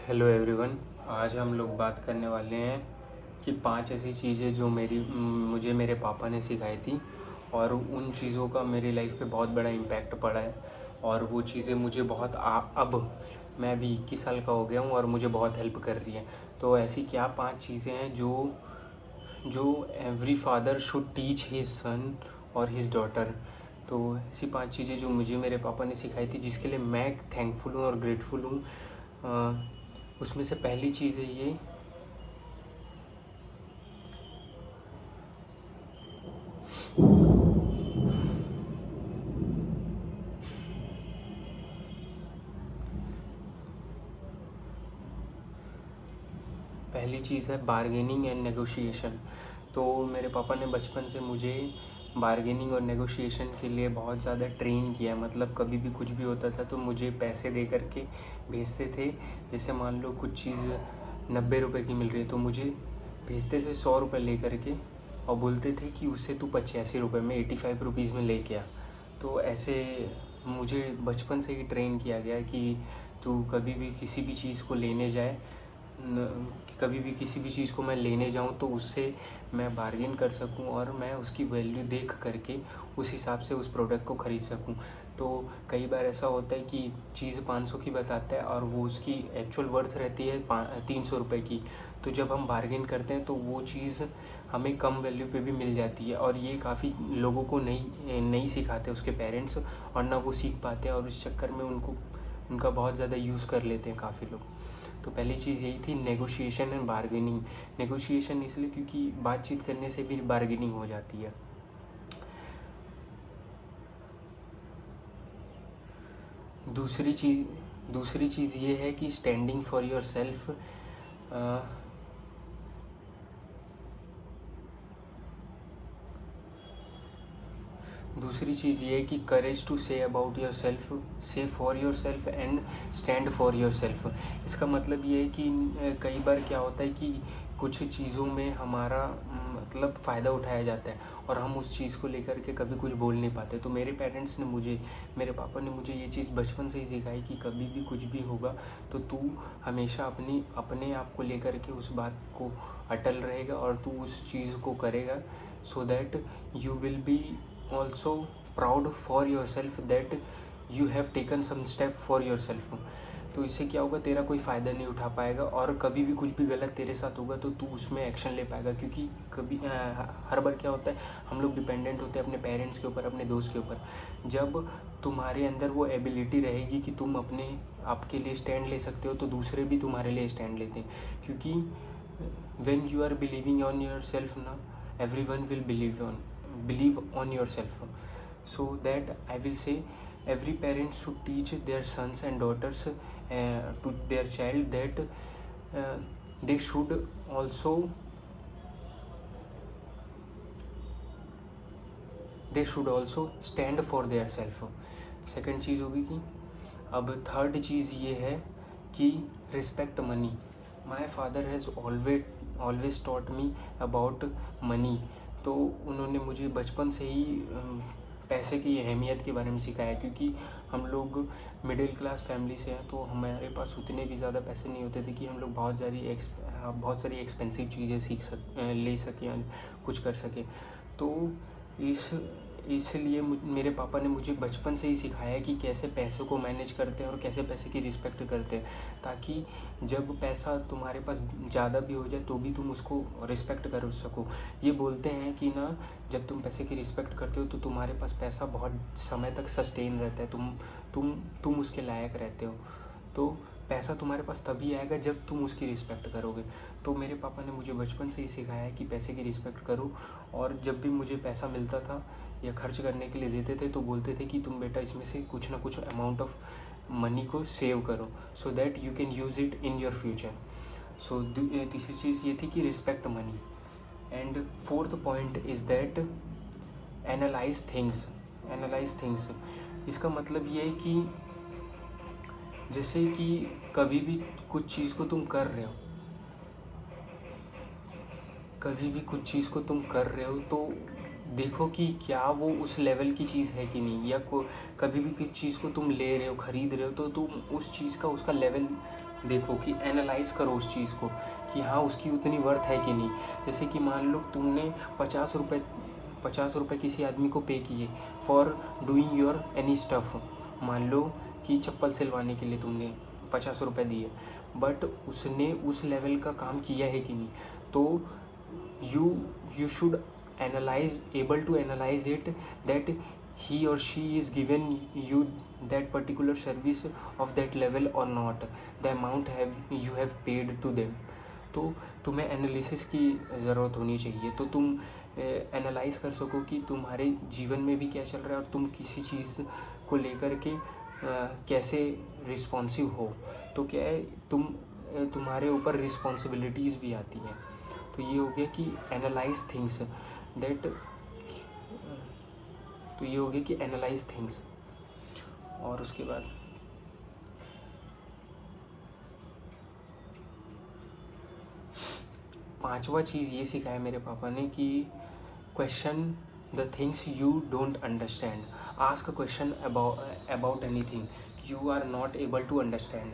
Hello everyone. आज हम लोग बात करने वाले हैं कि 5 ऐसी चीज़ें जो मुझे मेरे पापा ने सिखाई थी और उन चीज़ों का मेरी लाइफ पे बहुत बड़ा इम्पैक्ट पड़ा है। और वो चीज़ें मुझे अब मैं भी 21 साल का हो गया हूँ और मुझे बहुत हेल्प कर रही हैं। तो ऐसी क्या 5 चीज़ें हैं जो जो every father should teach his son और हिज डॉटर। तो ऐसी 5 चीज़ें जो मुझे मेरे पापा ने सिखाई थी, जिसके लिए मैं थैंकफुल हूँ और ग्रेटफुल हूँ। उसमें से पहली चीज़ है ये, पहली चीज़ है बार्गेनिंग एंड नेगोशिएशन। तो मेरे पापा ने बचपन से मुझे बार्गेनिंग और नेगोशिएशन के लिए बहुत ज़्यादा ट्रेन किया। मतलब कभी भी कुछ भी होता था तो मुझे पैसे दे करके भेजते थे। जैसे मान लो कुछ चीज़ 90 रुपये की मिल रही है तो मुझे भेजते थे 100 रुपये ले करके और बोलते थे कि उससे तू 85 रुपये में 85 रुपीज़ में लेके आ। तो ऐसे मुझे बचपन से ही ट्रेन किया गया कि तू कभी भी किसी भी चीज़ को लेने जाए, कभी भी किसी भी चीज़ को मैं लेने जाऊं तो उससे मैं बार्गेन कर सकूं और मैं उसकी वैल्यू देख करके उस हिसाब से उस प्रोडक्ट को ख़रीद सकूं। तो कई बार ऐसा होता है कि चीज़ 500 की बताता है और वो उसकी एक्चुअल वर्थ रहती है 300 रुपये की। तो जब हम बार्गेन करते हैं तो वो चीज़ हमें कम वैल्यू पे भी मिल जाती है। और ये काफ़ी लोगों को नहीं सिखाते उसके पेरेंट्स, और ना वो सीख पाते हैं और उस चक्कर में उनका बहुत ज़्यादा यूज़ कर लेते हैं काफ़ी लोग। तो पहली चीज़ यही थी, नेगोशिएशन एंड बार्गेनिंग। नेगोशिएशन इसलिए क्योंकि बातचीत करने से भी बार्गेनिंग हो जाती है। दूसरी चीज़ ये है कि स्टैंडिंग फॉर योर सेल्फ। दूसरी चीज़ ये है कि courage to say about yourself, say for yourself and stand for yourself. इसका मतलब ये है कि कई बार क्या होता है कि कुछ चीज़ों में हमारा मतलब फ़ायदा उठाया जाता है और हम उस चीज़ को लेकर के कभी कुछ बोल नहीं पाते। तो मेरे मेरे पापा ने मुझे ये चीज़ बचपन से ही सिखाई कि कभी भी कुछ भी होगा तो तू हमेशा अपने आप को लेकर के उस बात को अटल रहेगा और तू उस चीज़ को करेगा, सो that you will be also proud for yourself that you have taken some step for yourself। तो इससे क्या होगा, तेरा कोई फ़ायदा नहीं उठा पाएगा और कभी भी कुछ भी गलत तेरे साथ होगा तो तू उसमें एक्शन ले पाएगा। क्योंकि हर बार क्या होता है, हम लोग डिपेंडेंट होते हैं अपने पेरेंट्स के ऊपर, अपने दोस्त के ऊपर। जब तुम्हारे अंदर वो एबिलिटी रहेगी कि तुम अपने आपके लिए स्टैंड ले सकते हो तो दूसरे भी तुम्हारे लिए स्टैंड लेते हैं। क्योंकि when you are believing on yourself ना, everyone will believe on yourself। So that I will say every parent should teach their sons and daughters to their child that they should also stand for their self। Second चीज़ होगी कि अब third चीज़ ये है कि respect money. My father has always taught me about money. तो उन्होंने मुझे बचपन से ही पैसे की अहमियत के बारे में सिखाया। क्योंकि हम लोग मिडिल क्लास फैमिली से हैं तो हमारे पास उतने भी ज़्यादा पैसे नहीं होते थे कि हम लोग बहुत सारी एक्सपेंसिव चीज़ें ले सकें, कुछ कर सकें। तो इसलिए मेरे पापा ने मुझे बचपन से ही सिखाया कि कैसे पैसे को मैनेज करते हैं और कैसे पैसे की रिस्पेक्ट करते हैं, ताकि जब पैसा तुम्हारे पास ज़्यादा भी हो जाए तो भी तुम उसको रिस्पेक्ट कर सको। ये बोलते हैं कि ना, जब तुम पैसे की रिस्पेक्ट करते हो तो तुम्हारे पास पैसा बहुत समय तक सस्टेन रहता है, तुम उसके लायक रहते हो। तो पैसा तुम्हारे पास तभी आएगा जब तुम उसकी रिस्पेक्ट करोगे। तो मेरे पापा ने मुझे बचपन से ही सिखाया कि पैसे की रिस्पेक्ट करो। और जब भी मुझे पैसा मिलता था या खर्च करने के लिए देते थे तो बोलते थे कि तुम बेटा इसमें से कुछ ना कुछ अमाउंट ऑफ मनी को सेव करो, so that you can use it in your future. So तीसरी चीज़ ये थी कि respect money. And fourth point is that analyse things. इसका मतलब ये है कि जैसे कि कभी भी कुछ चीज़ को तुम कर रहे हो तो देखो कि क्या वो उस लेवल की चीज़ है कि नहीं। या कभी भी किसी चीज़ को तुम ले रहे हो, ख़रीद रहे हो तो तुम उस चीज़ का उसका लेवल देखो कि एनालाइज करो उस चीज़ को कि हाँ उसकी उतनी वर्थ है कि नहीं। जैसे कि मान लो तुमने 50 रुपये किसी आदमी को पे किए for doing your any stuff. मान लो कि चप्पल सिलवाने के लिए तुमने 50 रुपये दिए, बट उसने उस लेवल का काम किया है कि नहीं। तो you should able to analyze it that he or she is given you that particular service of that level or not, the amount you have paid to them। तो तुम्हें एनालिसिस की ज़रूरत होनी चाहिए, तो तुम एनालाइज कर सको कि तुम्हारे जीवन में भी क्या चल रहा है और तुम किसी चीज़ को लेकर के कैसे रिस्पॉन्सिव हो। तो क्या है तुम्हारे ऊपर रिस्पॉन्सिबिलिटीज़ भी आती हैं। तो ये हो गया कि एनालाइज थिंग्स दैट तो ये हो गया कि एनालाइज थिंग्स। और उसके बाद पांचवा चीज़ ये सिखाया मेरे पापा ने कि question the things you don't understand. Ask a question about anything you are not able to understand.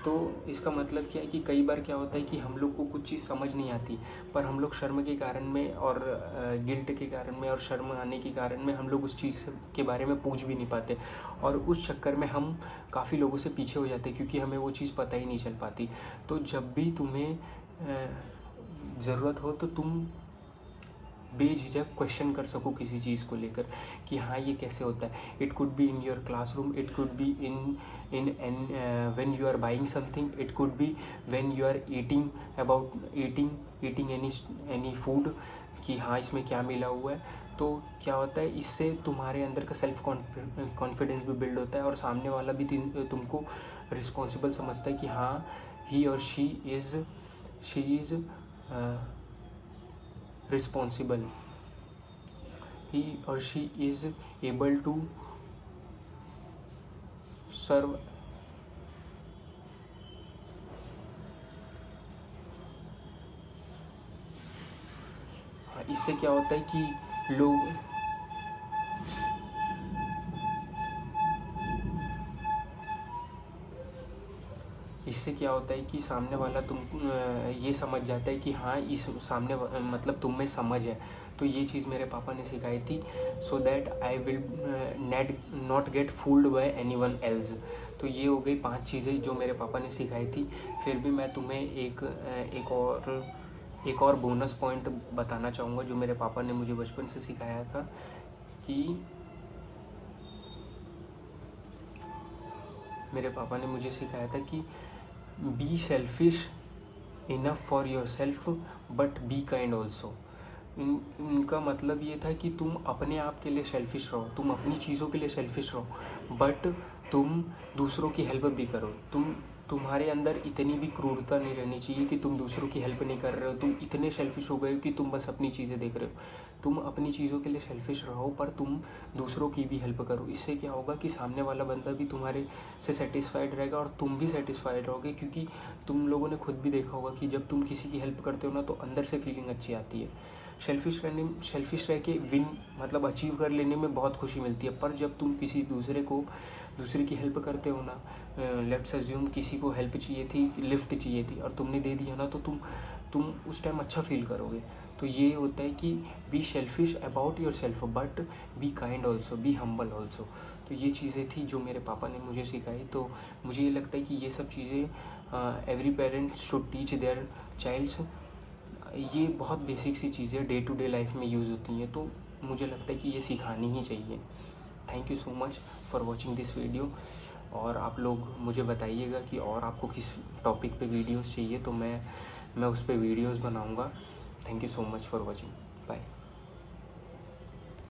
तो इसका मतलब क्या है कि कई बार क्या होता है कि हम लोग को कुछ चीज़ समझ नहीं आती, पर हम लोग शर्म के कारण में और गिल्ट के कारण में और शर्म आने के कारण में हम लोग उस चीज़ के बारे में पूछ भी नहीं पाते, और उस चक्कर में हम काफ़ी लोगों से पीछे हो जाते हैं क्योंकि हमें वो चीज़ पता ही नहीं चल पाती। तो जब भी तुम्हें ज़रूरत हो तो तुम बेझिझक क्वेश्चन कर सको किसी चीज़ को लेकर कि हाँ ये कैसे होता है। It could be in your classroom, it could be in when you are buying something, it could be when you are eating any food कि हाँ इसमें क्या मिला हुआ है। तो क्या होता है, इससे तुम्हारे अंदर का सेल्फ कॉन्फिडेंस भी बिल्ड होता है और सामने वाला भी तुमको रिस्पॉन्सिबल समझता है कि हाँ ही और she is responsible, he or she is able to serve। इससे क्या होता है कि लोग इससे क्या होता है कि सामने वाला तुम ये समझ जाता है कि हाँ इस सामने मतलब तुम में समझ है। तो ये चीज़ मेरे पापा ने सिखाई थी, so that I will not gate fooled bye anyone else. तो ये हो गई 5 चीज़ें जो मेरे पापा ने सिखाई थी। फिर भी मैं तुम्हें एक और बोनस पॉइंट बताना चाहूँगा जो मेरे पापा ने मुझे बचपन से सिखाया था कि मेरे पापा ने मुझे सिखाया था कि be selfish enough for your self but be kind also. इनका मतलब ये था कि तुम अपने आप के लिए सेल्फिश रहो, तुम अपनी चीज़ों के लिए सेल्फिश रहो, बट तुम दूसरों की हेल्प भी करो। तुम्हारे अंदर इतनी भी क्रूरता नहीं रहनी चाहिए कि तुम दूसरों की हेल्प नहीं कर रहे हो, तुम इतने सेल्फिश हो गए हो कि तुम बस अपनी चीज़ें देख रहे हो। तुम अपनी चीज़ों के लिए सेल्फिश रहो पर तुम दूसरों की भी हेल्प करो। इससे क्या होगा कि सामने वाला बंदा भी तुम्हारे से सेटिस्फाइड रहेगा और तुम भी सेटिस्फाइड रहोगे, क्योंकि तुम लोगों ने खुद भी देखा होगा कि जब तुम किसी की हेल्प करते हो ना तो अंदर से फीलिंग अच्छी आती है। सेल्फिश रह के विन मतलब अचीव कर लेने में बहुत खुशी मिलती है, पर जब तुम किसी दूसरे की हेल्प करते हो ना, लेट्स अज्यूम किसी को हेल्प चाहिए थी, लिफ्ट चाहिए थी और तुमने दे दिया ना, तो तुम उस टाइम अच्छा फील करोगे। तो ये होता है कि be selfish about your self but be kind also, be humble also. तो ये चीज़ें थी जो मेरे पापा ने मुझे सिखाई। तो मुझे ये लगता है कि ये सब चीज़ें every parent should teach their child's. ये बहुत बेसिक सी चीज़ें डे टू डे लाइफ में यूज़ होती हैं, तो मुझे लगता है कि ये सिखानी ही चाहिए। Thank you so much for watching this video. और आप लोग मुझे बताइएगा कि और आपको किस टॉपिक पे वीडियोस चाहिए, तो मैं उस पर वीडियोस बनाऊंगा। Thank you so much for watching. Bye.